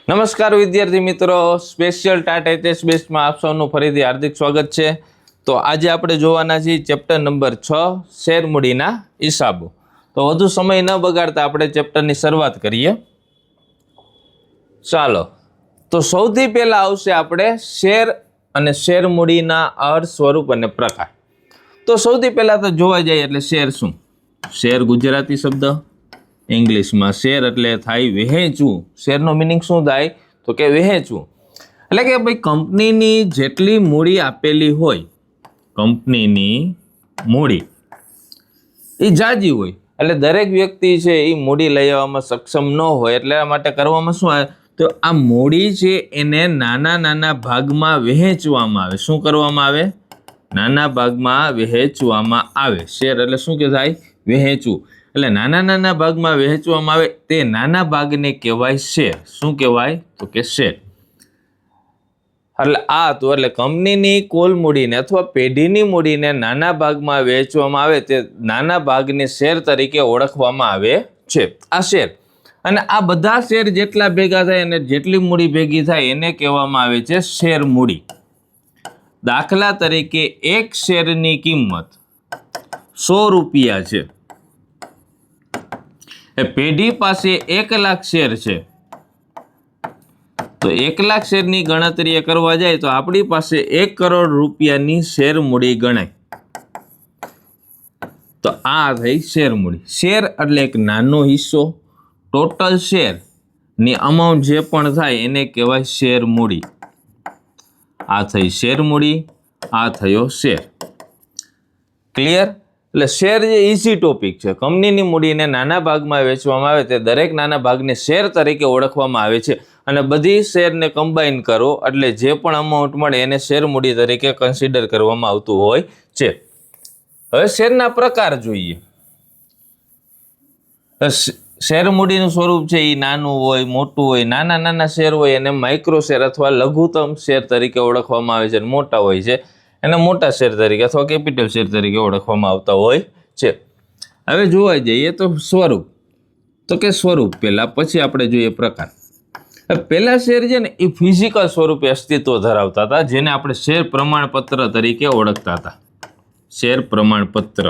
નમસ્કાર વિદ્યાર્થી મિત્રો, સ્પેશિયલ ટાટા ટેસ્ટ બેસ્ટમાં આપ સૌનું ફરીથી હાર્દિક સ્વાગત છે। તો આજે આપણે જોવાના છીએ ચેપ્ટર નંબર 6 શેરમૂડીના હિસાબો। તો વધુ સમય ન બગાડતા આપણે ચેપ્ટરની શરૂઆત કરીએ। ચાલો, તો સૌથી પહેલા આવશે આપણે શેર અને શેરમૂડીના અર્થ, સ્વરૂપ અને પ્રકાર। તો સૌથી પહેલા તો જોવા જઈએ એટલે શેર શું? શેર ગુજરાતી શબ્દ, ઇંગ્લિશમાં શેર એટલે થાય વહેંચવું। શેરનો મિનિંગ શું થાય? તો કે વહેંચવું। એટલે કે ભાઈ કંપનીની જેટલી મૂડી આપેલી હોય, કંપનીની મૂડી એ જાજી હોય, એટલે દરેક વ્યક્તિ છે એ મૂડી લઈ આવવામાં સક્ષમ ન હોય, એટલે આ માટે કરવામાં શું આવે? તો આ મૂડી છે એને નાના નાના ભાગમાં વહેંચવામાં આવે। શું કરવામાં આવે? નાના ભાગમાં વહેંચવામાં આવે। શેર એટલે શું કે થાય? વહેંચવું। એટલે નાના નાના ભાગમાં વહેંચવામાં આવે તે નાના ભાગને કહેવાય શેર। શું કહેવાય? તો કે શેર। એટલે આ તો એટલે કંપનીની કુલ મૂડીને અથવા પેઢીની મૂડીને નાના ભાગમાં વહેંચવામાં આવે તે નાના ભાગને શેર તરીકે ઓળખવામાં આવે છે। આ શેર અને આ બધા શેર જેટલા ભેગા થાય અને જેટલી મૂડી ભેગી થાય એને કહેવામાં આવે છે શેર મૂડી। દાખલા તરીકે એક શેરની કિંમત 100 રૂપિયા છે, પેઢી પાસે 1 લાખ શેર છે, તો 1 લાખ શેરની ગણતરી કરવા જાય તો આપણી પાસે 1 કરોડ રૂપિયાની શેર મૂડી ગણાય। તો આ થઈ શેર મૂડી। શેર એટલે એક નાનો હિસ્સો, ટોટલ શેર ની અમાઉન્ટ જે પણ થાય એને કહેવાય શેર મૂડી। આ થઈ શેર મૂડી, આ થયો શેર। ક્લિયર? એટલે શેર જે ઈઝી ટોપિક છે। કંપનીની મૂડીને નાના ભાગમાં વેચવામાં આવે તે દરેક નાના ભાગને શેર તરીકે ઓળખવામાં આવે છે અને બધી શેરને કમ્બાઈન કરો એટલે જે પણ અમાઉન્ટ મળે એને શેર મૂડી તરીકે કન્સિડર કરવામાં આવતું હોય છે। હવે શેરના પ્રકાર જોઈએ। શેર મૂડીનું સ્વરૂપ છે એ નાનું હોય, મોટું હોય। નાના નાના શેર હોય એને માઇક્રો શેર અથવા લઘુત્તમ શેર તરીકે ઓળખવામાં આવે છે, અને મોટા હોય છે એને મોટા શેર તરીકે અથવા કેપિટલ શેર તરીકે ઓળખવામાં આવતા હોય છે। હવે જોવા જઈએ તો સ્વરૂપ, તો કે સ્વરૂપ પહેલા, પછી આપણે જોઈએ પ્રકાર। પહેલા શેર છે ને એ ફિઝિકલ સ્વરૂપે અસ્તિત્વ ધરાવતા હતા, જેને આપણે શેર પ્રમાણપત્ર તરીકે ઓળખતા હતા। શેર પ્રમાણપત્ર,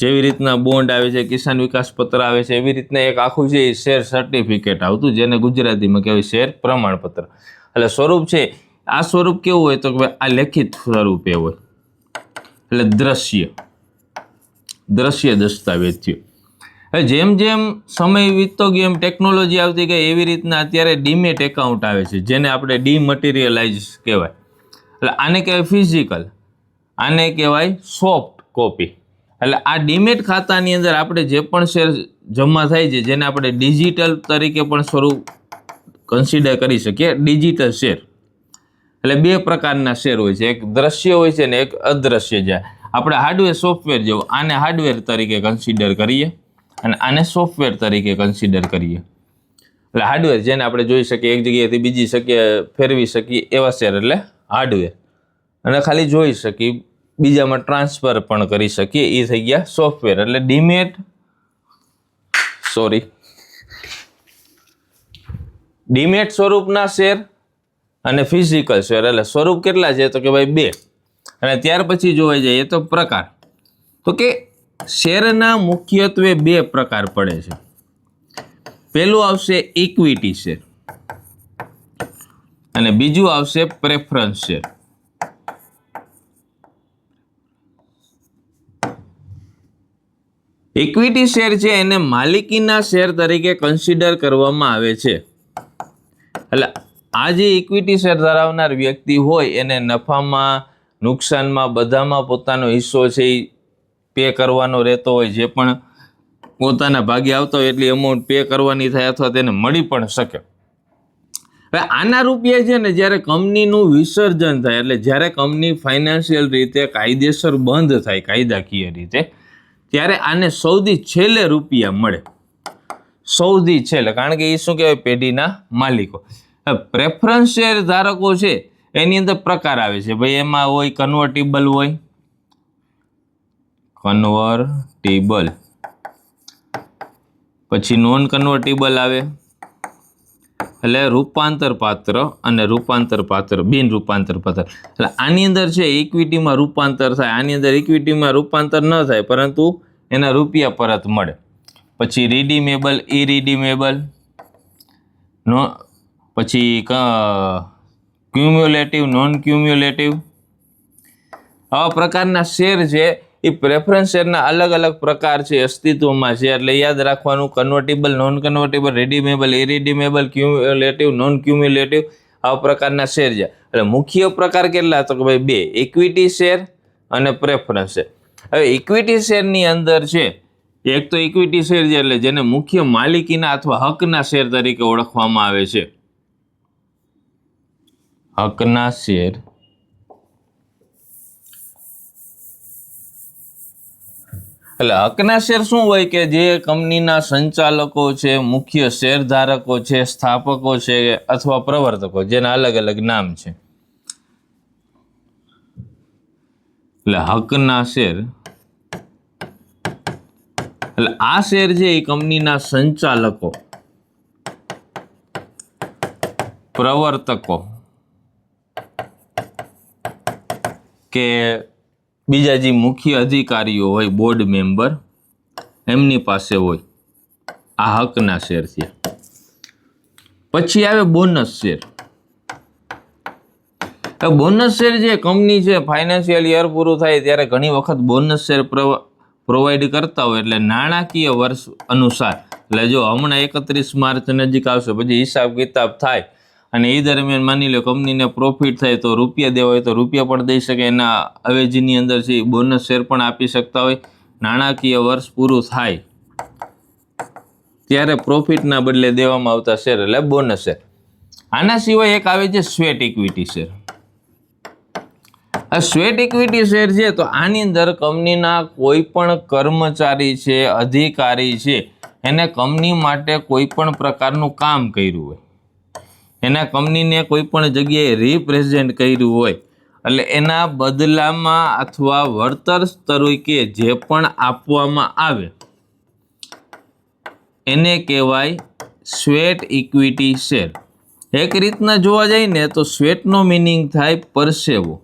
જેવી રીતના બોન્ડ આવે છે, કિસાન વિકાસ પત્ર આવે છે, એવી રીતના એક આખું છે શેર સર્ટિફિકેટ આવતું, જેને ગુજરાતીમાં કહેવાય શેર પ્રમાણપત્ર। એટલે સ્વરૂપ છે, આ સ્વરૂપ કેવું હોય? તો કે આ લેખિત સ્વરૂપે હોય, એટલે દ્રશ્ય દસ્તાવેજ થયો। હવે જેમ જેમ સમય વીતતો ગયો એમ ટેકનોલોજી આવતી ગઈ, એવી રીતના અત્યારે ડીમેટ એકાઉન્ટ આવે છે, જેને આપણે ડીમટીરિયલાઇઝ કહેવાય। એટલે આને કહેવાય ફિઝિકલ, આને કહેવાય સોફ્ટ કોપી। એટલે આ ડીમેટ ખાતાની અંદર આપણે જે પણ શેર જમા થાય છે, જેને આપણે ડિજિટલ તરીકે પણ સ્વરૂપ કન્સિડર કરી શકીએ, ડિજિટલ શેર। એટલે બે પ્રકારના શેર હોય છે, એક દ્રશ્ય હોય છે ને એક અદ્રશ્ય। જાય આપણે હાર્ડવેર સોફ્ટવેર જેવું, આને હાર્ડવેર તરીકે કન્સિડર કરીએ અને આને સોફ્ટવેર તરીકે કન્સિડર કરીએ। એટલે હાર્ડવેર જેને આપણે જોઈ શકીએ, એક જગ્યાએથી બીજી જગ્યાએ ફેરવી શકીએ એવા શેર એટલે હાર્ડવેર, અને ખાલી જોઈ શકીએ, બીજામાં ટ્રાન્સફર પણ કરી શકીએ, એ થઈ ગયા સોફ્ટવેર। એટલે ડીમેટ સ્વરૂપના શેર અને ફિઝિકલ શેર, એટલે સ્વરૂપ કેટલા છે? તો કે ભાઈ 2। અને ત્યાર પછી જોવા જઈએ તો પ્રકાર, તો કે શેરના મુખ્યત્વે 2 પ્રકાર પડે છે। પહેલું આવશે ઇક્વિટી શેર અને બીજું આવશે પ્રેફરન્સ શેર। ઇક્વિટી શેર છે એને માલિકીના શેર તરીકે કન્સિડર કરવામાં આવે છે। એટલે આ જે ઇક્વિટી શેર ધરાવનાર વ્યક્તિ હોય એને નફામાં, નુકસાનમાં બધામાં પોતાનો હિસ્સો છે એ પે કરવાનો રહેતો હોય। જે પણ પોતાના ભાગે આવતા હોય એટલી અમાઉન્ટ પે કરવાની થાય અથવા તેને મળી પણ શકે। હવે આના રૂપિયા છે ને જ્યારે કંપનીનું વિસર્જન થાય, એટલે જ્યારે કંપની ફાઇનાન્શિયલ રીતે કાયદેસર બંધ થાય, કાયદાકીય રીતે, ત્યારે આને સૌથી છેલ્લે રૂપિયા મળે, સૌથી છેલ્લે, કારણ કે એ શું કહેવાય? પેઢીના માલિકો। પ્રેફરન્સ શેર ધારકો છે એની અંદર પ્રકાર આવે છે ભાઈ, એમાં હોય કન્વર્ટિબલ, હોય કન્વર્ટિબલ, પછી નોન કન્વર્ટિબલ આવે, એટલે રૂપાંતર પાત્ર અને રૂપાંતર પાત્ર, બિન રૂપાંતર પાત્ર. એટલે આની અંદર છે ઇક્વિટીમાં રૂપાંતર થાય, આની અંદર ઇક્વિટીમાં રૂપાંતર ન થાય પરંતુ એના રૂપિયા પરત મળે. પછી રિડીમેબલ, ઇરિડીમેબલ, નો પછી ક્યુમ્યુલેટિવ, નોન ક્યુમ્યુલેટિવ. આવા પ્રકારના શેર છે એ પ્રેફરન્સ શેરના અલગ અલગ પ્રકાર છે, અસ્તિત્વમાં છે. એટલે યાદ રાખવાનું convertible, non convertible, redeemable, irredeemable, cumulative, non cumulative, આવા પ્રકારના શેર છે. એટલે મુખ્ય પ્રકાર કેટલા? તો કે ભાઈ 2, ઇક્વિટી શેર અને પ્રેફરન્સ શેર. હવે ઇક્વિટી શેરની અંદર છે એક તો ઇક્વિટી શેર છે એટલે જેને મુખ્ય માલિકીના અથવા હકના શેર તરીકે ઓળખવામાં આવે છે. હકના શેર. એટલે હકના શેર શું હોય કે જે કંપનીના સંચાલકો છે, મુખ્ય શેરધારકો છે, સ્થાપકો છે અથવા પ્રવર્તકો, જેના અલગ અલગ નામ છે. એટલે હકના શેર, એટલે આ શેર છે એ કંપનીના સંચાલકો, પ્રવર્તકો કે બીજા જે મુખ્ય અધિકારીઓ હોય, બોર્ડ મેમ્બર, એમની પાસે હોય. આ હકના શેર છે. પછી આવે બોનસ શેર. બોનસ શેર જે કંપની છે ફાઇનાન્શિયલ યર પૂરું થાય ત્યારે ઘણી વખત બોનસ શેર પ્રોવાઈડ કરતા હોય. એટલે નાણાકીય વર્ષ અનુસાર, એટલે જો હમણાં 31 માર્ચ નજીક આવશે, પછી હિસાબ કિતાબ થાય અને એ દરમિયાન માની લો કંપનીને પ્રોફિટ થાય તો રૂપિયા દેવા હોય તો રૂપિયા પણ દઈ શકે. એના અવેજીની અંદર છે બોનસ શેર પણ આપી શકતા હોય. નાણાકીય વર્ષ પૂરું થાય ત્યારે પ્રોફિટના બદલે દેવામાં આવતા શેર એટલે બોનસ શેર. આના સિવાય એક આવે છે સ્વેટ ઇક્વિટી શેર. આ સ્વેટ ઇક્વિટી શેર છે તો આની અંદર કંપનીના કોઈ પણ કર્મચારી છે, અધિકારી છે, એને કંપની માટે કોઈ પણ પ્રકારનું કામ કર્યું હોય, એના કંપનીને કોઈ પણ જગ્યાએ રિપ્રેઝેન્ટ કર્યું હોય, એટલે એના બદલામાં અથવા વળતર તરીકે જે પણ આપવામાં આવે એને કહેવાય સ્વેટ ઇક્વિટી શેર. એક રીતના જોવા જઈએ ને તો સ્વેટનો મિનિંગ થાય પરસેવો.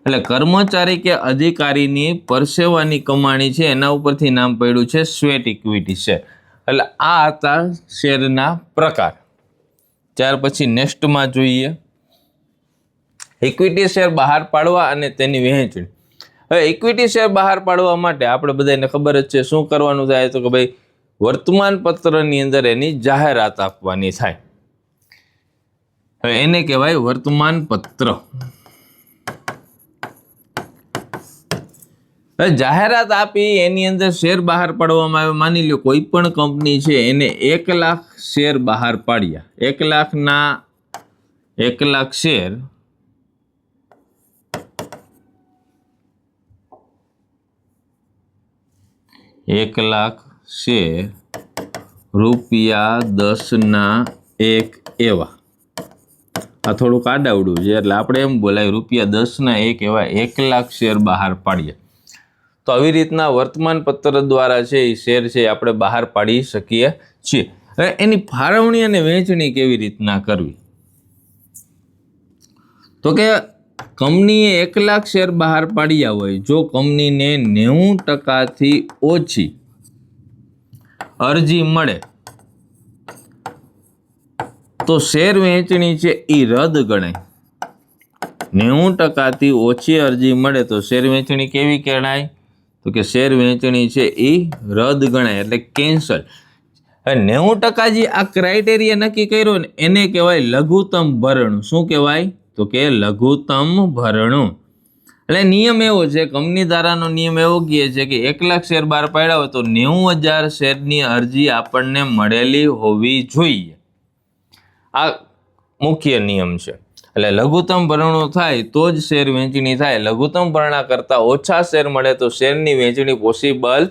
એટલે કર્મચારી કે અધિકારીની પરસેવાની કમાણી છે એના ઉપરથી નામ પડ્યું છે સ્વેટ ઇક્વિટી શેર. એટલે આ હતા શેરના પ્રકાર. ત્યાર પછી નેક્સ્ટમાં જોઈએ ઇક્વિટી શેર બહાર પાડવા અને તેની વહેંચણી. હવે ઇક્વિટી શેર બહાર પાડવા માટે આપણે બધાને ખબર જ છે શું કરવાનું થાય, તો કે ભાઈ વર્તમાન પત્રની અંદર એની જાહેરાત આપવાની થાય. હવે એને કહેવાય વર્તમાન પત્ર. જાહેરાત આપી એની અંદર શેર બહાર પાડવામાં આવે. માની લો કોઈ પણ કંપની છે એને 1 લાખ શેર બહાર પાડ્યા. 1 લાખના 1 લાખ શેર ₹10 1 એવા. આ થોડુંક આડાવડું છે એટલે આપણે એમ બોલાય ₹10 એવા 1 લાખ શેર બહાર પાડ્યા. તો આવી રીતના વર્તમાન પત્ર દ્વારા છે એ શેર છે આપણે બહાર પાડી શકીએ છીએ. હવે એની ફાળવણી અને વહેંચણી કેવી રીતના કરવી, તો કે કંપનીએ 1 લાખ શેર બહાર પાડ્યા હોય, જો કંપનીને 90%થી ઓછી અરજી મળે તો શેર વહેંચણી છે એ રદ ગણાય. 90%થી ઓછી અરજી મળે તો શેર વહેંચણી કેવી ગણાય, તો કે શેર વહેંચણી છે એ રદ ગણાય એટલે કેન્સલ. 90% જે આ ક્રાઇટેરિયા નક્કી કર્યો ને એને કહેવાય લઘુત્તમ ભરણું. શું કહેવાય, તો કે લઘુત્તમ ભરણું. એટલે નિયમ એવો છે, કંપની ધારાનો નિયમ એવો કહે છે કે 1 લાખ શેર બહાર પાડ્યા હોય તો 90,000 શેરની અરજી આપણને મળેલી હોવી જોઈએ. આ મુખ્ય નિયમ છે. એટલે લઘુત્તમ ભરણું થાય તો જ શેર વહેંચણી થાય. લઘુત્તમ ભરણા કરતાં ઓછા શેર મળે તો શેરની વહેંચણી પોસિબલ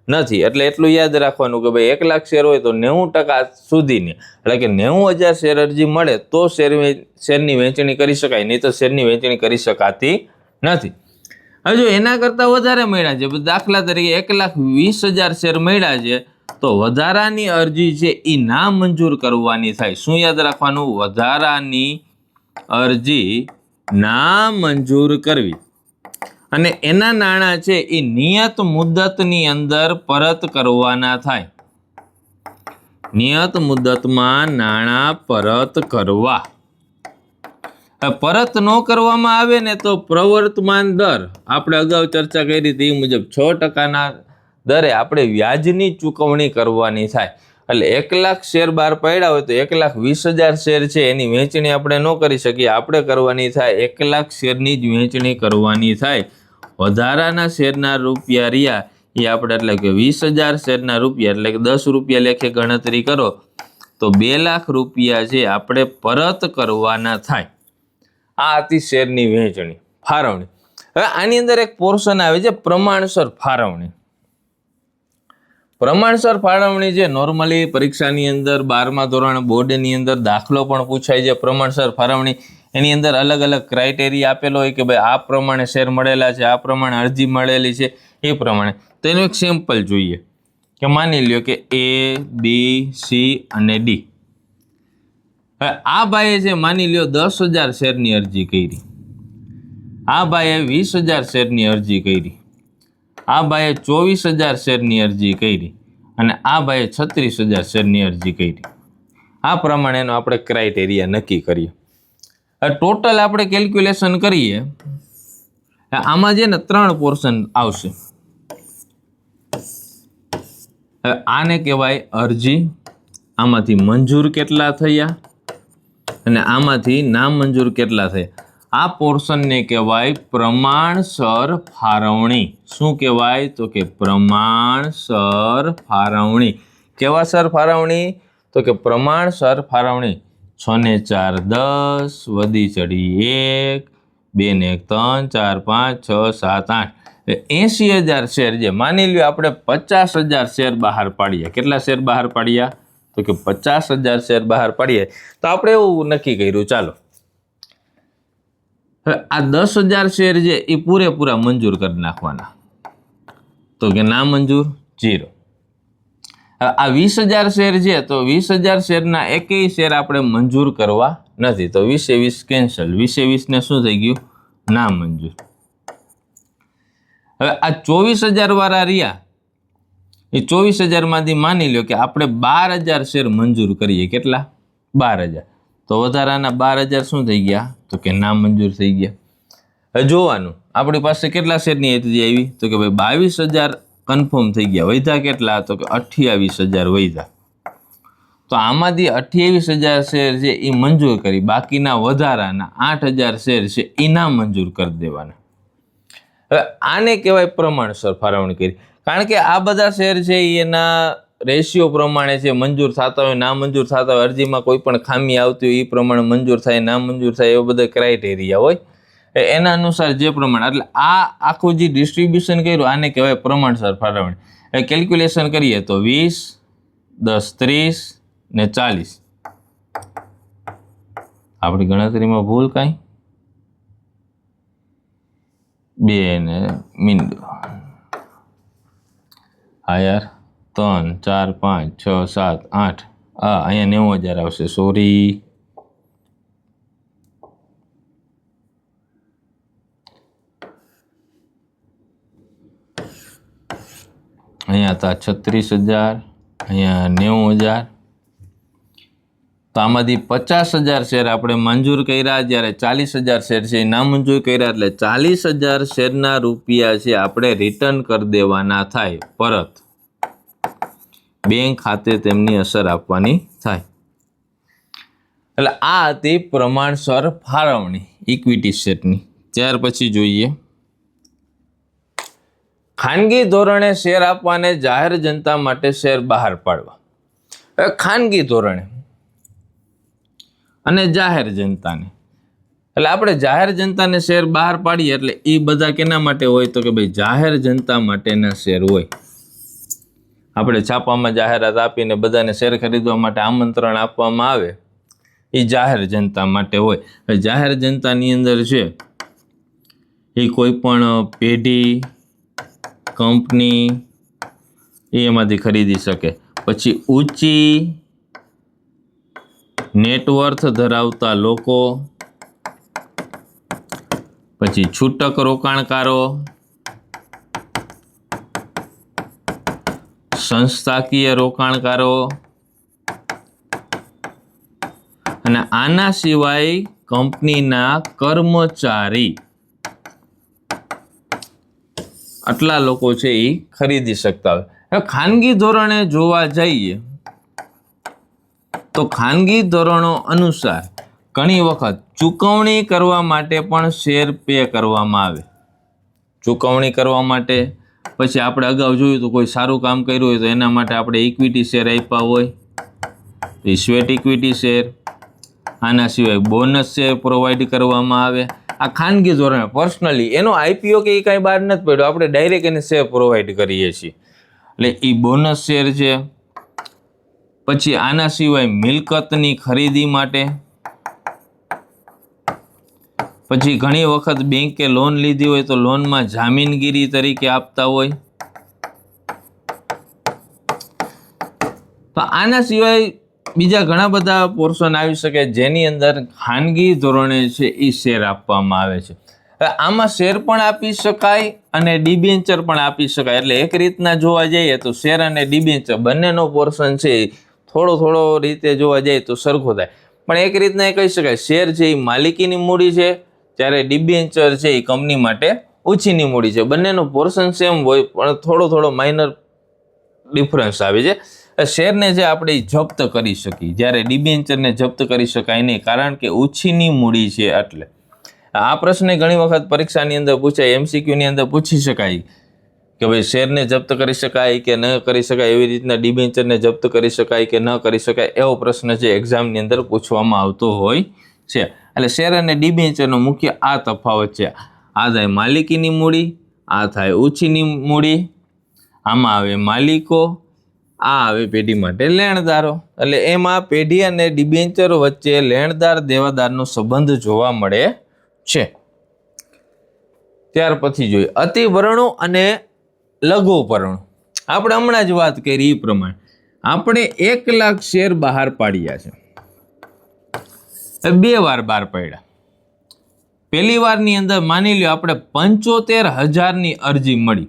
નથી. એટલે એટલું યાદ રાખવાનું કે ભાઈ 1 લાખ શેર હોય તો 90% સુધીની, એટલે કે 90,000 શેર અરજી મળે તો શેરની વહેંચણી કરી શકાય, નહીં તો શેરની વહેંચણી કરી શકાતી નથી. હવે જો એના કરતાં વધારે મળ્યા છે, દાખલા તરીકે 1,20,000 શેર મળ્યા છે તો વધારાની અરજી છે એ ના મંજૂર કરવાની થાય. શું યાદ રાખવાનું? વધારાની અરજી ના મંજૂર કરવી અને એના નાણાં છે એ નિયત મુદતની અંદર પરત કરવાના થાય. નિયત મુદતમાં નાણાં પરત કરવા. પરત ન કરવામાં આવે ને તો પ્રવર્તમાન દર, આપણે અગાઉ ચર્ચા કરી હતી એ મુજબ 6%ના દરે આપણે વ્યાજની ચૂકવણી કરવાની થાય. એટલે 1 લાખ શેર બહાર પડ્યા હોય તો 1,20,000 શેર છે એની વહેંચણી આપણે ન કરી શકીએ. આપણે કરવાની થાય 1 લાખ શેરની જ વહેંચણી કરવાની થાય. વધારાના શેરના રૂપિયા રહ્યા એ આપણે એટલે કે 20,000 શેરના રૂપિયા એટલે કે 10 રૂપિયા લેખે ગણતરી કરો તો 2 લાખ રૂપિયા છે આપણે પરત કરવાના થાય. આ હતી શેરની વહેંચણી, ફાળવણી. હવે આની અંદર એક પોર્શન આવે છે પ્રમાણસર ફાળવણી. પ્રમાણસર ફાળવણી જે નોર્મલી પરીક્ષાની અંદર 12મા ધોરણ બોર્ડની અંદર દાખલો પણ પૂછાય છે. પ્રમાણસર ફાળવણી એની અંદર અલગ અલગ ક્રાઇટેરિયા આપેલો હોય કે ભાઈ આ પ્રમાણે શેર મળેલા છે, આ પ્રમાણે અરજી મળેલી છે, એ પ્રમાણે. તો એનું એક સેમ્પલ જોઈએ કે માની લ્યો કે A, B, C અને D. હવે આ ભાઈએ છે માની લ્યો 10,000 શેરની અરજી કરી, આ ભાઈએ 20,000 શેરની અરજી કરી, આ ભાઈએ 24,000 શેરની અરજી કરી અને આ ભાઈએ 36,000 શેરની અરજી કરી. આ પ્રમાણેનો આપણે ક્રાઇટેરિયા નક્કી કરીએ. ટોટલ આપણે કેલ્ક્યુલેશન કરીએ, આમાં છે ને 3 પોર્શન આવશે. આને કહેવાય અરજી, આમાંથી મંજૂર કેટલા થયા અને આમાંથી નામંજૂર કેટલા થયા. આ પોર્શનને કહેવાય પ્રમાણસર ફાળવણી. શું કહેવાય? તો કે પ્રમાણસર ફાળવણી. કેવા સર ફાળવણી? તો કે પ્રમાણસર ફાળવણી. 6 ને 4 10, વધી ચડી 1, 2 ને 1 3, 4 5, 6 7 8, 80,000 શેર છે. માની લ્યો આપણે 50,000 શેર બહાર પાડ્યા. કેટલા શેર બહાર પાડ્યા? તો કે 50,000 શેર બહાર પાડીએ. તો આપણે એવું નક્કી કર્યું, ચાલો હવે આ 10,000 શેર છે એ પૂરેપૂરા મંજૂર કરી નાખવાના. તો કે ના મંજૂર 0. આ 20,000 શેર છે તો 20,000 શેરના એકેય શેર આપણે મંજૂર કરવા નથી. તો 20 કેન્સલ. 20 ને શું થઈ ગયું? ના મંજૂર. હવે આ 24,000 વાળા રહ્યા એ 24,000માંથી માની લ્યો કે આપણે 12,000 શેર મંજૂર કરીએ. કેટલા? 12,000. તો વધારાના 12,000 શું થઈ ગયા? તો કે ના મંજૂર થઈ ગયા. હવે જોવાનું આપણી પાસે કેટલા શેરની અરજી આવી? તો કે ભાઈ 22,000 કન્ફર્મ થઈ ગયા. વૈધા કેટલા? તો કે 28,000 વૈધા. તો આમાંથી 28,000 શેર છે એ મંજૂર કરી, બાકીના વધારાના 8,000 શેર છે એ ના મંજૂર કરી દેવાના. હવે આને કહેવાય પ્રમાણસર ફાળવણી કરી. કારણ કે આ બધા શેર છે એના રેશિયો પ્રમાણે છે, મંજૂર થતા હોય, ના મંજૂર થતા હોય, અરજીમાં કોઈ પણ ખામી આવતી હોય એ પ્રમાણે મંજૂર થાય, ના મંજૂર થાય, એવા બધા ક્રાઇટેરિયા હોય. એના અનુસાર જે પ્રમાણે, એટલે આ આખું જે ડિસ્ટ્રીબ્યુશન કર્યું આને કહેવાય પ્રમાણસર ફાળવણી. એ કેલ્ક્યુલેશન કરીએ તો 20, 10, 30 ને 40. આપણી ગણતરીમાં ભૂલ કાંઈ? 2 ને મીંડો. હા યાર, 3, 4, 5, 6, 7, 8. અહીંયા 90,000 આવશે, સોરી. અહીંયા હતા 36,000, અહીંયા 90,000. તો આમાંથી 50,000 શેર આપણે મંજૂર કર્યા, જ્યારે 40,000 શેર છે એ નામંજૂર કર્યા. એટલે 40,000 શેરના રૂપિયા છે આપણે રિટર્ન કરી દેવાના થાય પરત. બેંક ખાતે તેમની અસર આપવાની થાય. એટલે આ હતી પ્રમાણસર ફાળવણી ઇક્વિટી શેરની. ત્યાર પછી જોઈએ ખાનગી ધોરણે શેર આપવાને જાહેર જનતા માટે શેર બહાર પાડવા. ખાનગી ધોરણે અને જાહેર જનતાને, એટલે આપણે જાહેર જનતાને શેર બહાર પાડીએ એટલે એ બધા કેના માટે હોય? તો કે ભાઈ જાહેર જનતા માટેના શેર હોય. આપણે છાપામાં જાહેરાત આપીને બધાને શેર ખરીદવા માટે આમંત્રણ આપવામાં આવે, એ જાહેર જનતા માટે હોય. જાહેર જનતાની અંદર છે એ કોઈ પણ પેઢી, કંપની, એ એમાંથી ખરીદી શકે. પછી ઊંચી નેટવર્થ ધરાવતા લોકો, પછી છૂટક રોકાણકારો, સંસ્થાકીય રોકાણકારો, અને આના સિવાય કંપનીના કર્મચારી, આટલા લોકો છે એ ખરીદી શકતા હોય. હવે ખાનગી ધોરણે જોવા જઈએ તો ખાનગી ધોરણો અનુસાર ઘણી વખત ચૂકવણી કરવા માટે પણ શેર પે કરવામાં આવે. ચૂકવણી કરવા માટે પછી આપણે અગાઉ જોયું તો કોઈ સારું કામ કર્યું હોય તો એના માટે આપણે ઇક્વિટી શેર આપ્યા હોય તો એ સ્વેટ ઇક્વિટી શેર. આના સિવાય બોનસ શેર પ્રોવાઈડ કરવામાં આવે. આ ખાનગી ધોરણે પર્સનલી એનો આઈપીઓ કે એ કાંઈ બહાર નથી પડ્યો, આપણે ડાયરેક્ટ એને શેર પ્રોવાઈડ કરીએ છીએ એટલે એ બોનસ શેર છે. પછી આના સિવાય મિલકતની ખરીદી માટે, પછી ઘણી વખત બેંકે લોન લીધી હોય તો લોનમાં જામીનગીરી તરીકે આપતા હોય. તો આના સિવાય બીજા ઘણા બધા પોર્શન આવી શકે જેની અંદર ખાનગી ધોરણે છે એ શેર આપવામાં આવે છે. આમાં શેર પણ આપી શકાય અને ડિબેન્ચર પણ આપી શકાય. એટલે એક રીતના જોવા જઈએ તો શેર અને ડિબેન્ચર બંનેનો પોર્શન છે થોડો રીતે જોવા જઈએ તો સરખો થાય. પણ એક રીતના એ કહી શકાય શેર છે એ માલિકીની મૂડી છે, જ્યારે ડિબેન્ચર છે એ કંપની માટે ઓછીની મૂડી છે. બંનેનો પોર્શન સેમ હોય પણ થોડો માઇનર ડિફરન્સ આવે છે. શેરને જે આપણે જપ્ત કરી શકીએ જ્યારે ડિબેન્ચરને જપ્ત કરી શકાય નહીં, કારણ કે ઓછીની મૂડી છે. એટલે આ પ્રશ્ન ઘણી વખત પરીક્ષાની અંદર પૂછાય, એમસીક્યુની અંદર પૂછી શકાય કે ભાઈ શેરને જપ્ત કરી શકાય કે ન કરી શકાય, એવી રીતના ડિબેન્ચરને જપ્ત કરી શકાય કે ન કરી શકાય, એવો પ્રશ્ન છે એક્ઝામની અંદર પૂછવામાં આવતો હોય છે. એટલે શેર અને ડિબેન્ચરનો મુખ્ય આ તફાવત છે. આ થાય માલિકીની મૂડી, આ થાય ઓછીની મૂડી, આમાં આવે માલિકો, આ આવે પેઢી માટે લેણદારો. એટલે એમાં પેઢી અને ડિબેન્ચર વચ્ચે લેણદાર દેવાદારનો સંબંધ જોવા મળે છે. ત્યાર પછી જોઈએ અતિભરણો અને લઘુભરણો. આપણે હમણાં જ વાત કરી એ પ્રમાણે આપણે 1 લાખ શેર બહાર પાડ્યા છે, 2 વાર બહાર પાડ્યા. પહેલી વારની અંદર માની લો આપણે 75,000ની અરજી મળી,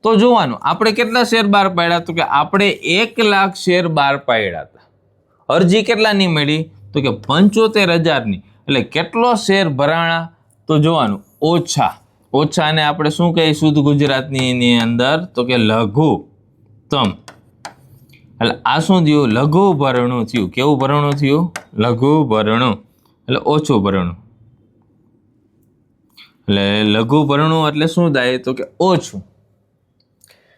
તો જોવાનું આપણે કેટલા શેર બહાર પાડ્યા, તો કે આપણે 1 લાખ શેર બહાર પાડ્યા હતા. અરજી કેટલાની મળી, તો કે 75,000ની. એટલે કેટલો શેર ભરાણા, તો જોવાનું ઓછાને આપણે શું કહીએ શુદ્ધ ગુજરાતની અંદર, તો કે લઘુત્તમ. એટલે આ શું થયું, લઘુ ભરણું થયું. કેવું ભરણું થયું, લઘુ ભરણું એટલે ઓછું ભરણું. એટલે લઘુ ભરણું એટલે શું થાય, તો કે ઓછું.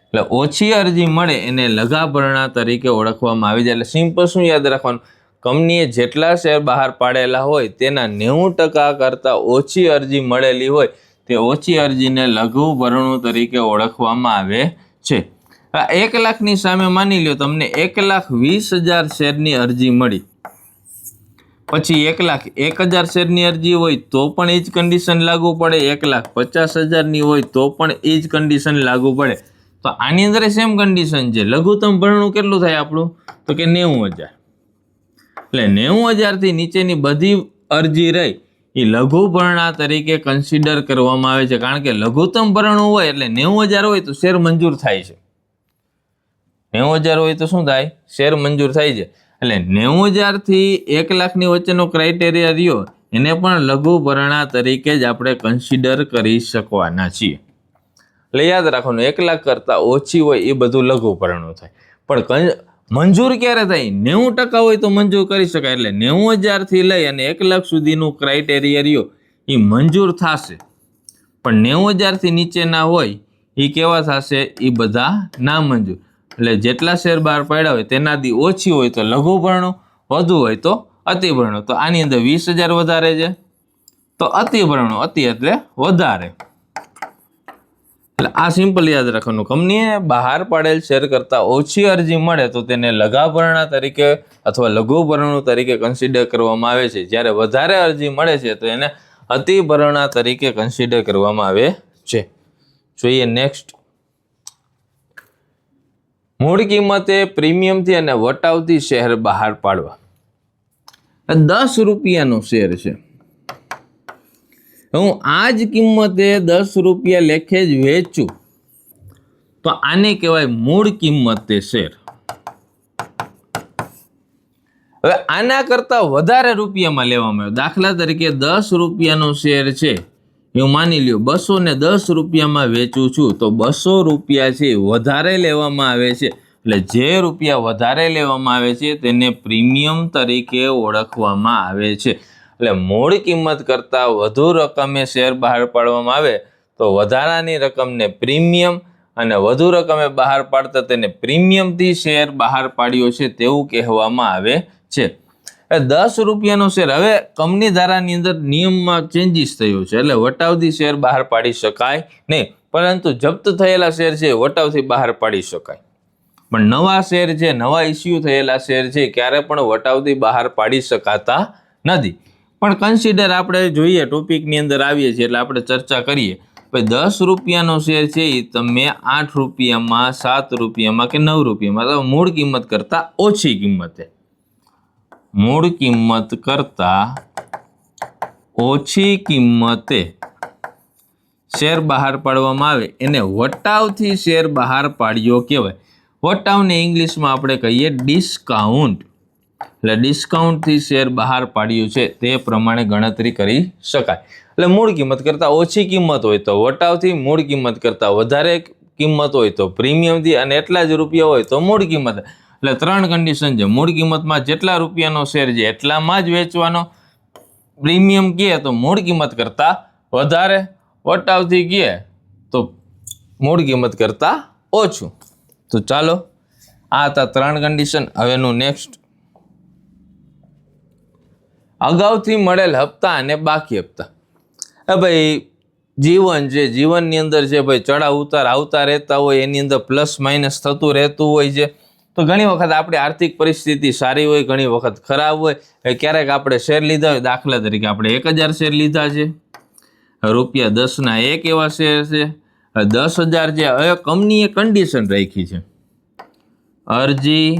એટલે ઓછી અરજી મળે એને લઘા ભરણા તરીકે ઓળખવામાં આવી જાય. એટલે સિમ્પલ શું યાદ રાખવાનું, કંપનીએ જેટલા શેર બહાર પાડેલા હોય તેના 90% કરતાં ઓછી અરજી મળેલી હોય તે ઓછી અરજીને લઘુ ભરણું તરીકે ઓળખવામાં આવે છે. 1 લાખની સામે માની લો તમને 1,20,000 શેરની અરજી મળી, પછી 1,01,000 શેરની અરજી હોય તો પણ એ જ કન્ડિશન લાગુ પડે, 1,50,000ની હોય તો પણ એ જ કન્ડિશન લાગુ પડે. તો આની અંદર સેમ કન્ડિશન છે. લઘુત્તમ ભરણું કેટલું થાય આપણું, તો કે 90,000. એટલે 90,000થી નીચેની બધી અરજી રહી એ લઘુ ભરણા તરીકે કન્સિડર કરવામાં આવે છે, કારણ કે લઘુત્તમ ભરણું હોય એટલે 90,000 હોય તો શેર મંજૂર થાય છે. 90,000 હોય તો શું થાય, શેર મંજૂર થાય છે. એટલે 90,000થી 1 લાખની વચ્ચેનો ક્રાઇટેરિયા રહ્યો એને પણ લઘુ ભરણા તરીકે જ આપણે કન્સિડર કરી શકવાના છીએ. એટલે યાદ રાખવાનું 1 લાખ કરતાં ઓછી હોય એ બધું લઘુ ભરણું થાય. પણ મંજૂર ક્યારે થાય, 90% હોય તો મંજૂર કરી શકાય. એટલે 90,000થી લઈ અને 1 લાખ સુધીનું ક્રાઇટેરિયા રહ્યો એ મંજૂર થશે, પણ 90,000થી નીચેના હોય એ કેવા થશે, એ બધા ના મંજૂર. એટલે જેટલા શેર બહાર પાડ્યા હોય તેનાથી ઓછી હોય તો લઘુ ભરણું, વધુ હોય તો અતિ ભરણું. તો આની અંદર 20,000 વધારે છે તો અતિ ભરણું, અતિ એટલે વધારે. એટલે આ સિમ્પલ યાદ રાખવાનું, કંપનીએ બહાર પાડેલ શેર કરતાં ઓછી અરજી મળે તો તેને લઘા ભરણા તરીકે અથવા લઘુ ભરણું તરીકે કન્સિડર કરવામાં આવે છે. જ્યારે વધારે અરજી મળે છે તો એને અતિ ભરણા તરીકે કન્સિડર કરવામાં આવે છે. જોઈએ નેક્સ્ટ. મૂળ કિંમતે પ્રીમિયમથી અને વટાવથી શેર બહાર પાડવા. 10 રૂપિયાનો શેર છે, હું આ જ કિંમતે 10 રૂપિયા લેખે જ વેચું તો આને કહેવાય મૂળ કિંમતે શેર. હવે આના કરતા વધારે રૂપિયામાં લેવામાં આવ્યો. દાખલા તરીકે 10 રૂપિયાનો શેર છે, એવું માની લ્યો 210 રૂપિયામાં વેચું છું તો 200 રૂપિયા છે વધારે લેવામાં આવે છે. એટલે જે રૂપિયા વધારે લેવામાં આવે છે તેને પ્રીમિયમ તરીકે ઓળખવામાં આવે છે. એટલે મૂળ કિંમત કરતાં વધુ રકમે શેર બહાર પાડવામાં આવે તો વધારાની રકમને પ્રીમિયમ અને વધુ રકમે બહાર પાડતા તેને પ્રીમિયમથી શેર બહાર પાડ્યો છે તેવું કહેવામાં આવે છે. 10 રૂપિયાનો શેર હવે કંપની ધારાની અંદર નિયમમાં ચેન્જીસ થયો છે, એટલે વટાવથી શેર બહાર પાડી શકાય નહીં, પરંતુ જપ્ત થયેલા શેર છે વટાવથી બહાર પાડી શકાય. પણ નવા શેર છે, નવા ઇસ્યુ થયેલા શેર છે, ક્યારે પણ વટાવથી બહાર પાડી શકાતા નથી. પણ કન્સિડર આપણે જોઈએ, ટોપિકની અંદર આવીએ છીએ એટલે આપણે ચર્ચા કરીએ. ભાઈ 10 રૂપિયાનો શેર છે એ તમે 8 રૂપિયામાં, 7 રૂપિયામાં કે 9 રૂપિયામાં અથવા મૂળ કિંમત કરતાં ઓછી કિંમતે, મૂળ કિંમત કરતાં ઓછી કિંમતે શેર બહાર પાડવામાં આવે એને વટાવથી શેર બહાર પાડ્યો કહેવાય. વટાવને ઇંગ્લિશમાં આપણે કહીએ ડિસ્કાઉન્ટ. એટલે ડિસ્કાઉન્ટથી શેર બહાર પાડ્યું છે તે પ્રમાણે ગણતરી કરી શકાય. એટલે મૂળ કિંમત કરતાં ઓછી કિંમત હોય તો વટાવથી, મૂળ કિંમત કરતાં વધારે કિંમત હોય તો પ્રીમિયમથી અને એટલા જ રૂપિયા હોય તો મૂળ કિંમત. એટલે 3 કન્ડિશન છે. મૂળ કિંમતમાં જેટલા રૂપિયાનો શેર છે એટલામાં જ વેચવાનો, પ્રીમિયમ કહે તો મૂળ કિંમત કરતાં વધારે, વટાવથી કહે તો મૂળ કિંમત કરતાં ઓછું. તો ચાલો આ હતા 3 કન્ડિશન. હવેનું નેક્સ્ટ, અગાઉથી મળેલ હપ્તા અને બાકી હપ્તા. ભાઈ જીવન છે, જીવનની અંદર છે ભાઈ ચડાવ ઉતાર આવતા રહેતા હોય, એની અંદર પ્લસ માઇનસ થતું રહેતું હોય છે. તો ઘણી વખત આપણી આર્થિક પરિસ્થિતિ સારી હોય, ઘણી વખત ખરાબ હોય. ક્યારેક આપણે શેર લીધા હોય, દાખલા તરીકે આપણે 1000 શેર લીધા છે, ₹10ના 1 એવા શેર છે, 10,000 છે. હવે કંપનીએ કન્ડિશન રાખી છે, અરજી,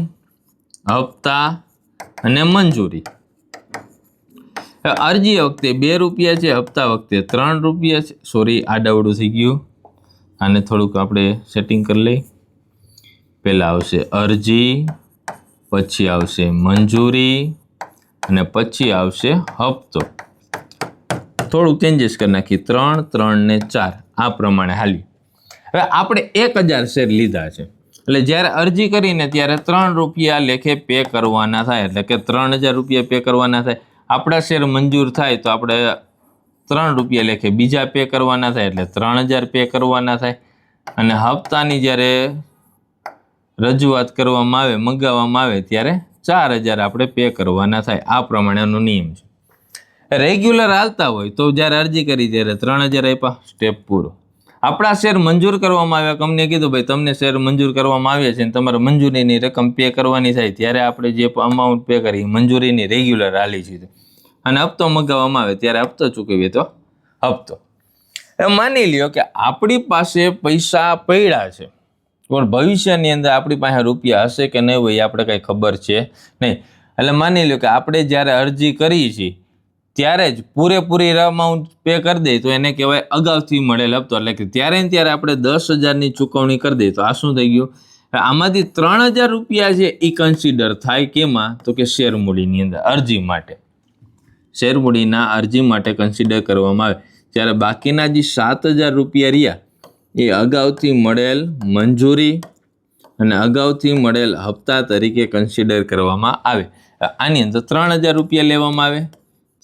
હપ્તા અને મંજૂરી. અરજી વખતે ₹2 છે, હપ્તા વખતે ₹3 છે. સોરી, આડાવડું થઈ ગયું, આને થોડુંક આપણે સેટિંગ કરી લઈ. પહેલાં આવશે અરજી, પછી આવશે મંજૂરી અને પછી આવશે હપ્તો. થોડુંક ચેન્જીસ કરી નાખી, 3, 3 ને 4 આ પ્રમાણે હાલી. હવે આપણે 1000 શેર લીધા છે, એટલે જ્યારે અરજી કરીને ત્યારે ₹3 લેખે પે કરવાના થાય, એટલે કે ₹3000 પે કરવાના થાય. આપણા શેર મંજૂર થાય તો આપણે ₹3 લેખે બીજા પે કરવાના થાય, એટલે 3000 પે કરવાના થાય. અને હપ્તાની જ્યારે રજૂઆત કરવામાં આવે, મંગાવવામાં આવે ત્યારે 4000 આપણે પે કરવાના થાય. આ પ્રમાણેનો નિયમ છે. રેગ્યુલર હાલતા હોય તો જ્યારે અરજી કરી ત્યારે 3000 આપ્યા, સ્ટેપ પૂરો. આપણા શેર મંજૂર કરવામાં આવ્યા, કંપનીએ કીધું ભાઈ તમને શેર મંજૂર કરવામાં આવ્યા છે અને તમારે મંજૂરીની રકમ પે કરવાની થાય, ત્યારે આપણે જે અમાઉન્ટ પે કરી મંજૂરીની રેગ્યુલર હાલી છે. અને હપ્તો મંગાવવામાં આવે ત્યારે હપ્તો ચૂકવીએ તો હપ્તો. માની લ્યો કે આપણી પાસે પૈસા પડ્યા છે, પણ ભવિષ્યની અંદર આપણી પાસે રૂપિયા હશે કે નહીં હોય આપણે કંઈ ખબર છે નહીં. એટલે માની લો કે આપણે જ્યારે અરજી કરી છે ત્યારે જ પૂરેપૂરી અમાઉન્ટ પે કરી દઈએ તો એને કહેવાય અગાઉથી મળેલ હપ્તો. એટલે કે ત્યારે ને ત્યારે આપણે 10,000ની ચૂકવણી કરી દઈએ તો આ શું થઈ ગયું? આમાંથી ₹3000 છે એ કન્સિડર થાય કેમાં? તો કે શેર મૂડીની અંદર અરજી માટે, શેર મૂડીના અરજી માટે કન્સિડર કરવામાં આવે. જ્યારે બાકીના જે ₹7000 રહ્યા એ અગાઉથી મળેલ મંજૂરી અને અગાઉથી મળેલ હપ્તા તરીકે કન્સિડર કરવામાં આવે. આની અંદર ₹3000 લેવામાં આવે,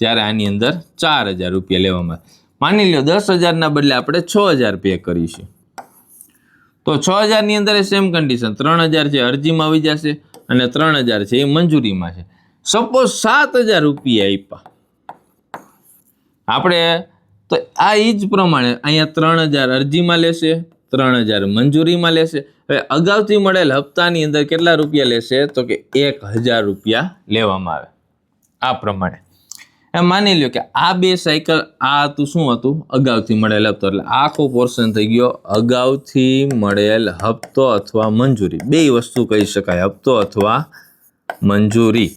જ્યારે આની અંદર ₹4000 લેવામાં આવે. માની લો 10,000ના બદલે આપણે 6000 પે કરીશું તો 6000ની અંદર સેમ કન્ડિશન, 3000 છે અરજીમાં આવી જશે અને 3000 છે એ મંજૂરીમાં છે. સપોઝ ₹7000 આપ્યા આપણે, તો આ એ જ પ્રમાણે અહીંયા 3000 અરજીમાં લેશે, 3000 મંજૂરીમાં લેશે. હવે અગાઉથી મળેલ હપ્તાની અંદર કેટલા રૂપિયા લેશે? તો કે ₹1000 લેવામાં આવે. આ પ્રમાણે એમ માની લ્યો કે આ બે સાયકલ આ હતું શું હતું અગાઉથી મળેલ હપ્તો એટલે આખો પોર્શન થઈ ગયો અગાઉથી મળેલ હપ્તો અથવા મંજૂરી બે વસ્તુ કહી શકાય હપ્તો અથવા મંજૂરી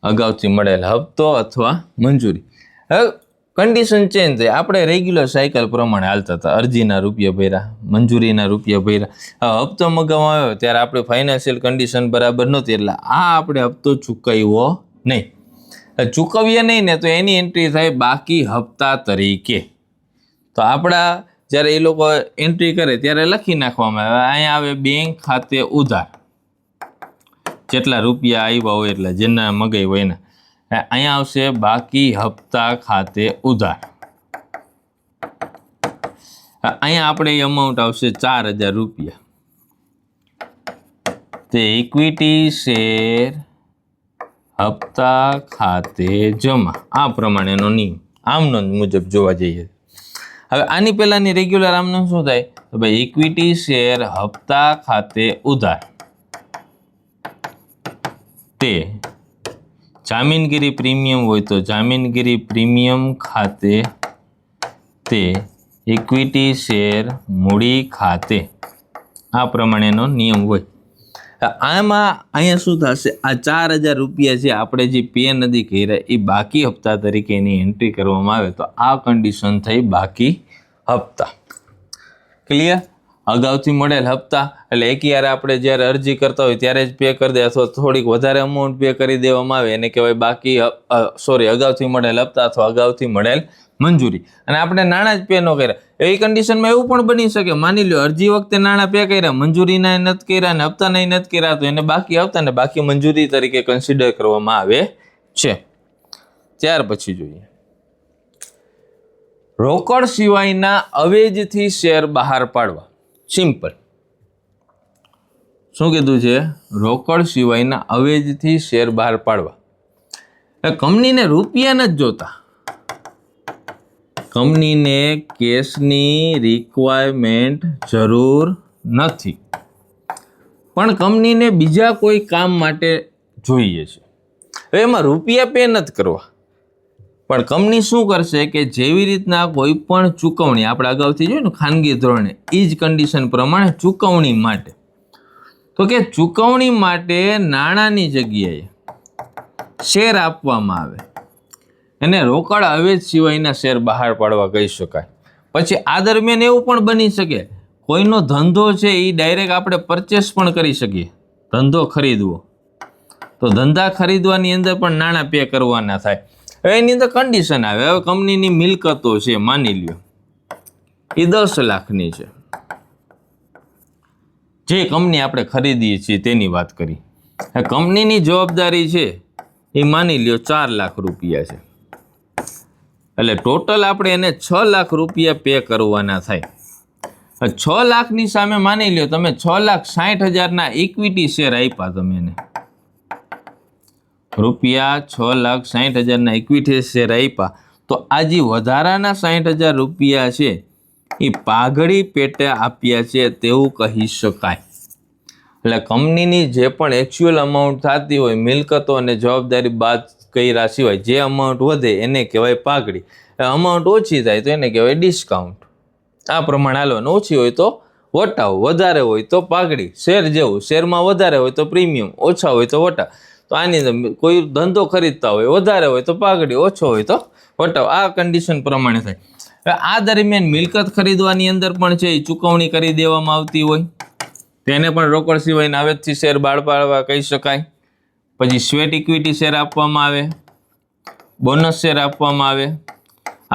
અગાઉથી મળેલ હપ્તો અથવા મંજૂરી હવે કન્ડિશન ચેન્જ થઈ આપણે રેગ્યુલર સાયકલ પ્રમાણે હાલતા હતા અરજીના રૂપિયા ભર્યા મંજૂરીના રૂપિયા ભર્યા હપ્તો મગાવવામાં આવ્યો ત્યારે આપણે ફાઇનાન્શિયલ કન્ડિશન બરાબર નહોતી એટલે આ આપણે હપ્તો ચૂકવ્યો નહીં ચૂકવીએ નહીં ને તો એની એન્ટ્રી થાય બાકી હપ્તા તરીકે તો આપણા જ્યારે એ લોકો એન્ટ્રી કરે ત્યારે લખી નાખવામાં આવે અહીંયા આવે બેંક ખાતે ઉધાર જેટલા રૂપિયા આવ્યા હોય એટલા જેના મગાઈ હોય એના અહીંયા આવશે બાકી હપ્તા ખાતે ઉધાર અહીંયા આપણે એ અમાઉન્ટ આવશે 4000 રૂપિયા તે ઇક્વિટી શેર હપ્તા ખાતે જમા આ પ્રમાણેનો નિયમ આમનો મુજબ જોવા જઈએ હવે આની પહેલાની રેગ્યુલર આમનો શું થાય તો ભાઈ ઇક્વિટી શેર હપ્તા ખાતે ઉધાર તે જામીનગીરી પ્રીમિયમ હોય તો જામીનગીરી પ્રીમિયમ ખાતે તે ઇક્વિટી શેર મૂડી ખાતે આ પ્રમાણેનો નિયમ હોય આમાં અહીંયા શું થશે આ 4000 રૂપિયા છે આપણે જે પે નથી કર્યા એ બાકી હપ્તા તરીકે એની એન્ટ્રી કરવામાં આવે તો આ કન્ડિશન થઈ બાકી હપ્તા ક્લિયર અગાઉથી મળેલ હપ્તા એટલે એકયારે આપણે જ્યારે અરજી કરતા હોય ત્યારે જ પે કરી દે અથવા થોડીક વધારે અમાઉન્ટ પે કરી દેવામાં આવે એને કહેવાય બાકી અગાઉથી મળેલ હપ્તા અથવા અગાઉથી મળેલ મંજૂરી અને આપણે નાણાં જ પે ન કર્યા એવી કન્ડિશનમાં એવું પણ બની શકે માની લો અરજી વખતે નાણાં પે કર્યા મંજૂરીના નથી કર્યા અને હપ્તાના નથી કર્યા તો એને બાકી હપ્તા ને બાકી મંજૂરી તરીકે કન્સિડર કરવામાં આવે છે ત્યાર પછી જોઈએ રોકડ સિવાયના અવેજથી શેર બહાર પાડવા સિમ્પલ શું કીધું છે રોકડ સિવાયના અવેજથી શેર બહાર પાડવા કંપનીને રૂપિયા નથી જોતા કંપનીને કેશની રિક્વાયરમેન્ટ જરૂર નથી પણ કંપનીને બીજા કોઈ કામ માટે જોઈએ છે હવે એમાં રૂપિયા પે નથી કરવા પણ કંપની શું કરશે કે જેવી રીતના કોઈ પણ ચૂકવણી આપણે અગાઉથી જોયું ને ખાનગી ધોરણે એ જ કન્ડિશન પ્રમાણે ચૂકવણી માટે તો કે ચૂકવણી માટે નાણાંની જગ્યાએ શેર આપવામાં આવે એને રોકડ અવેજ સિવાયના શેર બહાર પાડવા કહી શકાય પછી આ દરમિયાન એવું પણ બની શકે કોઈનો ધંધો છે એ ડાયરેક્ટ આપણે પરચેસ પણ કરી શકીએ ધંધો ખરીદવો તો ધંધા ખરીદવાની અંદર પણ નાણાં પે કરવાના થાય હવે એની અંદર કન્ડિશન આવે હવે કંપનીની મિલકતો છે માની લ્યો એ 10 લાખની છે જે કંપની આપણે ખરીદીએ છીએ તેની વાત કરી કંપનીની જવાબદારી છે એ માની લ્યો 4 લાખ રૂપિયા છે એટલે ટોટલ આપણે એને 6 લાખ રૂપિયા પે કરવાના થાય 6 લાખની સામે માની લ્યો તમે 6,60,000ના ઇક્વિટી શેર આપ્યા તમે એને રૂપિયા 6,60,000ના ઇક્વિટી શેર આપ્યા તો આ જે વધારાના 60,000 રૂપિયા છે એ પાઘડી પેટે આપ્યા છે તેવું કહી શકાય એટલે કંપનીની જે પણ એકચ્યુઅલ અમાઉન્ટ થતી હોય મિલકતો અને જવાબદારી બાદ કર્યા સિવાય જે અમાઉન્ટ વધે એને કહેવાય પાઘડી અમાઉન્ટ ઓછી થાય તો એને કહેવાય ડિસ્કાઉન્ટ આ પ્રમાણે હાલવાનું ઓછી હોય તો વટાવ વધારે હોય તો પાઘડી શેર જેવું શેરમાં વધારે હોય તો પ્રીમિયમ ઓછા હોય તો વટાવ તો આની અંદર કોઈ ધંધો ખરીદતા હોય વધારે હોય તો પાઘડી ઓછો હોય તો વટાવ આ કન્ડિશન પ્રમાણે થાય આ દરમિયાન મિલકત ખરીદવાની અંદર પણ છે એ ચૂકવણી કરી દેવામાં આવતી હોય તેને પણ રોકડ સિવાયના અવેજથી શેર બહાર પાડવા કહી શકાય પછી સ્વેટ ઇક્વિટી શેર આપવામાં આવે બોનસ શેર આપવામાં આવે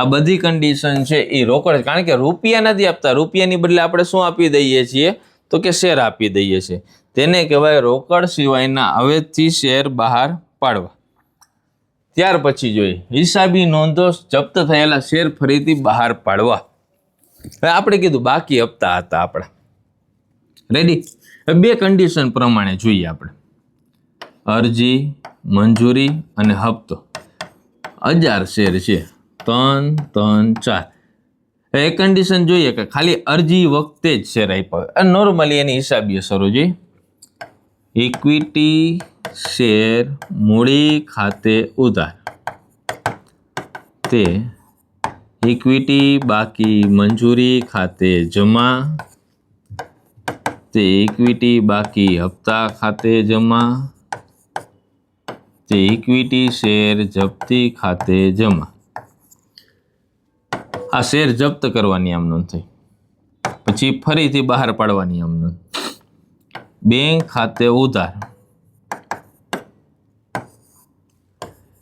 આ બધી કન્ડિશન છે એ રોકડ કારણ કે રૂપિયા નથી આપતા રૂપિયાની બદલે આપણે શું આપી દઈએ છીએ તો કે શેર આપી દઈએ છીએ તેને કહેવાય રોકડ સિવાયના અવેજથી શેર બહાર પાડવા ત્યાર પછી જોઈએ હિસાબી નોંધો જપ્ત થયેલા શેર ફરીથી બહાર પાડવા હવે આપણે કીધું બાકી હપ્તા હતા આપણા રેડી બે કન્ડિશન પ્રમાણે જોઈએ આપણે અરજી મંજૂરી અને હપ્તો 1000 શેર છે 3, 3, 4 એક કન્ડિશન જોઈએ કે ખાલી અરજી વખતે જ શેર આપ્યા નોર્મલી એની હિસાબી અસરો જોઈએ ઇક્વિટી શેર મૂડી ખાતે ઉધાર તે ઇક્વિટી બાકી મંજૂરી ખાતે જમા, તે ઇક્વિટી બાકી હપ્તા ખાતે જમા, તે ઇક્વિટી શેર જપ્તી ખાતે જમા. આ શેર જપ્ત કરવાની આમ નોંધ થઈ, પછી ફરીથી બહાર પાડવાની આમ નોંધ. બેંક ખાતે ઉધાર,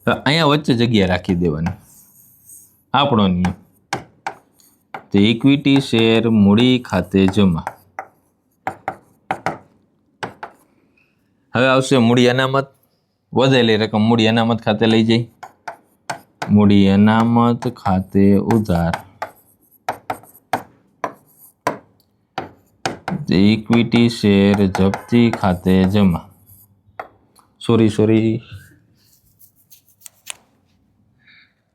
અહીંયા વચ્ચે જગ્યા રાખી દેવાની, આપણો નિયમ. તે ઇક્વિટી શેર મૂડી ખાતે જમા. હવે આવશે મૂડી અનામત, વધેલી રકમ મૂડી અનામત ખાતે લઈ જઈ, મૂડી અનામત ખાતે ઉધાર, ઇક્વિટી શેર જપ્તી ખાતે જમા. સોરી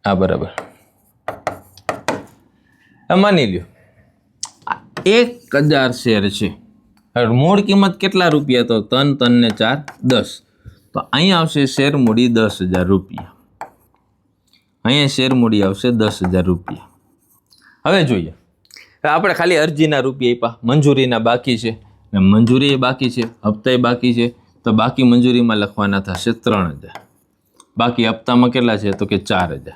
હા બરાબર. માની લ્યો 1000 શેર છે. હવે મૂળ કિંમત કેટલા રૂપિયા? તો 3 ને 4 10. તો અહીંયા આવશે શેર મૂડી 10,000 રૂપિયા. અહીંયા શેર મૂડી આવશે 10,000 રૂપિયા. હવે જોઈએ, આપણે ખાલી અરજીના રૂપિયા આપ્યા, મંજૂરીના બાકી છે, ને મંજૂરી બાકી છે, હપ્તા બાકી છે, તો બાકી મંજૂરીમાં લખવાના થશે 3,000. બાકી હપ્તામાં કેટલા છે? તો કે 4,000.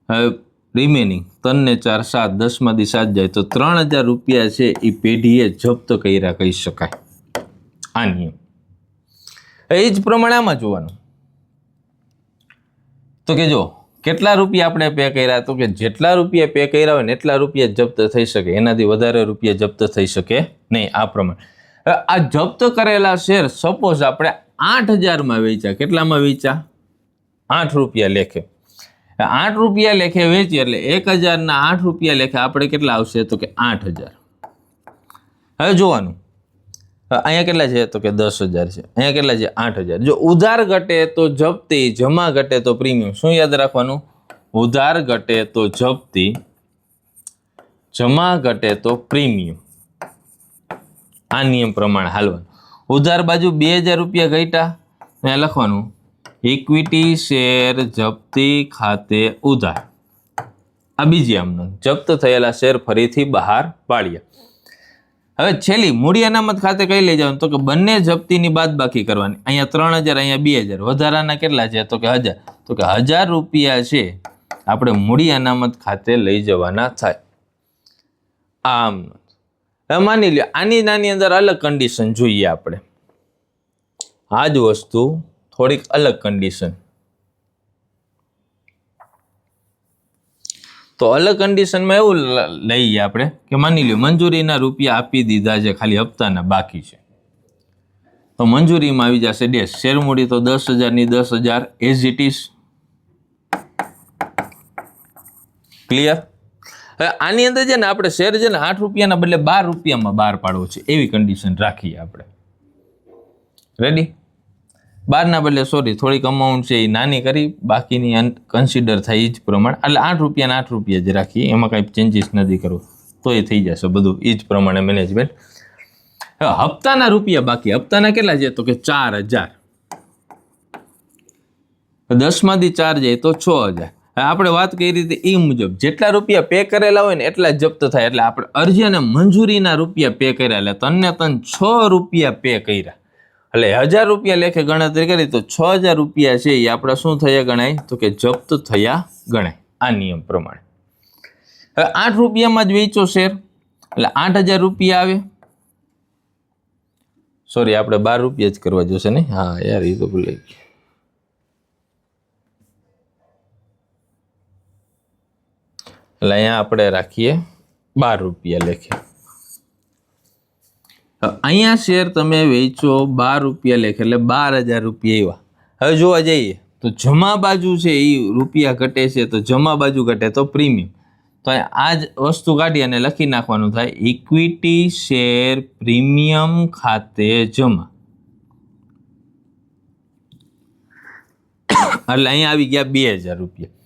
હવે રિમેનિંગ 3 ને 4 7, 10માંથી 7 જાય તો 3,000 રૂપિયા છે એ પેઢીએ જપ્ત કર્યા કહી શકાય. આ નિયમ એ જ પ્રમાણે આમાં જોવાનું. તો કે જો કેટલા રૂપિયા આપણે પે કર્યા? તો કે જેટલા રૂપિયા પે કર્યા હોય ને એટલા રૂપિયા જપ્ત થઈ શકે, એનાથી વધારે રૂપિયા જપ્ત થઈ શકે નહીં. આ પ્રમાણે આ જપ્ત કરેલા શેર સપોઝ આપણે 8,000માં વેચ્યા. કેટલામાં વેચ્યા? 8 રૂપિયા લેખે. 8 રૂપિયા લેખે વેચી એટલે 1,000ના 8 રૂપિયા લેખે આપણે કેટલા આવશે? તો કે 8,000. હવે જોવાનું, અહીંયા કેટલા છે? તો કે 10,000 છે. અહીંયા કેટલા છે? 8,000. જો ઉધાર ઘટે તો જપ્તી, જમા ઘટે તો પ્રીમિયમ. શું યાદ રાખવાનું? ઉધાર ઘટે તો જપ્તી, જમા ઘટે તો પ્રીમિયમ. આ નિયમ પ્રમાણે હાલવાનું. ઉધાર બાજુ 2,000 રૂપિયા ઘટ્યા, અહીંયા લખવાનું ઇક્વિટી શેર જપ્તી ખાતે ઉધાર. આ બીજી આમનો જપ્ત થયેલા શેર ફરીથી બહાર પાડ્યા. હવે છેલ્લી મૂડી અનામત ખાતે કઈ લઈ જવાનું? તો કે બંને જપ્તીની બાદબાકી કરવાની. અહીંયા 3,000, અહીંયા 2,000. વધારાના કેટલા છે? તો કે 1,000. તો કે 1,000 રૂપિયા છે આપણે મૂડી અનામત ખાતે લઈ જવાના થાય. આમ માની લ્યો આની નાની અંદર અલગ કન્ડિશન જોઈએ આપણે. આ જ વસ્તુ થોડીક અલગ કન્ડિશન. તો અલગ કન્ડિશનમાં એવું લઈએ આપણે કે માની લ્યો મંજૂરીના રૂપિયા આપી દીધા છે, ખાલી હપ્તાના બાકી છે. તો મંજૂરીમાં આવી જશે ડેશ. શેર મૂડી તો 10,000ની 10,000 એઝ ઇટ ઇઝ. ક્લિયર? હવે આની અંદર છે ને આપણે શેર છે ને 8 રૂપિયાના બદલે 12 રૂપિયામાં બહાર પાડવો છે, એવી કન્ડિશન રાખીએ આપણે. રેડી? 12ના બદલે થોડીક અમાઉન્ટ છે એ નાની કરી, બાકીની કન્સિડર થાય એ જ પ્રમાણે. એટલે 8 રૂપિયાના 8 રૂપિયા જ રાખીએ, એમાં કાંઈ ચેન્જીસ નથી કરવું, તો એ થઈ જશે બધું એ જ પ્રમાણે મેનેજમેન્ટ. હવે હપ્તાના રૂપિયા બાકી. હપ્તાના કેટલા છે? તો કે 4,000. 10માંથી 4 જાય તો 6,000. આપણે વાત કરી રીતે એ મુજબ જેટલા રૂપિયા પે કરેલા હોય ને એટલા જ જપ્ત થાય. એટલે આપણે અરજી અને મંજૂરીના રૂપિયા પે કર્યા, એટલે 6 રૂપિયા પે કર્યા. એટલે 1,000 રૂપિયા લેખે ગણતરી કરી તો 6,000 રૂપિયા છે એ આપણે શું થયા ગણાય? તો કે જપ્ત થયા ગણાય. આ નિયમ પ્રમાણે. હવે 8 રૂપિયામાં જ વેચો શેર એટલે 8,000 રૂપિયા આવે. સોરી, આપણે 12 રૂપિયા જ કરવા જોશે ને. હા યાર, એ તો ભૂલાઈ ગયું. એટલે અહીંયા આપણે રાખીએ 12 રૂપિયા લેખે. અહીંયા શેર તમે વેચો 12 રૂપિયા લેખે એટલે 12,000 રૂપિયા એવા. હવે જોવા જઈએ તો જમા બાજુ છે એ રૂપિયા ઘટે છે, તો જમા બાજુ ઘટે તો પ્રીમિયમ. તો આ જ વસ્તુ કાઢી અને લખી નાખવાનું થાય ઇક્વિટી શેર પ્રીમિયમ ખાતે જમા. એટલે અહીંયા આવી ગયા 2,000 રૂપિયા.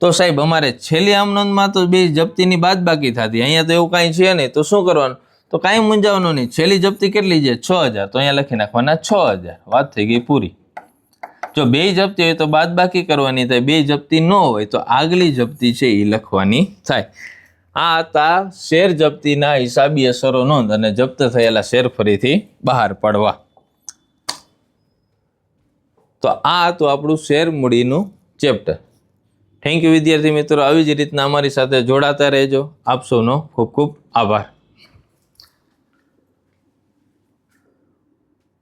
તો સાહેબ અમારે છેલ્લી આમનોંધમાં તો બે જપ્તીની બાદબાકી થતી, અહીંયા તો એવું કાંઈ છે નહીં, તો શું કરવાનું? તો કાંઈ મૂંઝાવાનું નહીં. છેલ્લી જપ્તી કેટલી છે? 6,000. તો અહીંયા લખી નાખવાના 6,000. વાત થઈ ગઈ પૂરી. જો બે જપ્તી હોય તો બાદબાકી કરવાની થાય, બે જપ્તી ન હોય તો આગલી જપ્તી છે એ લખવાની થાય. આ હતા શેર જપ્તીના હિસાબી અસરો નોંધ અને જપ્ત થયેલા શેર ફરીથી બહાર પાડવા. તો આ હતું આપણું શેર મૂડીનું ચેપ્ટર. થેન્ક યુ વિદ્યાર્થી મિત્રો. આવી જ રીતના અમારી સાથે જોડાતા રહેજો. આપ સૌનો ખૂબ ખૂબ આભાર.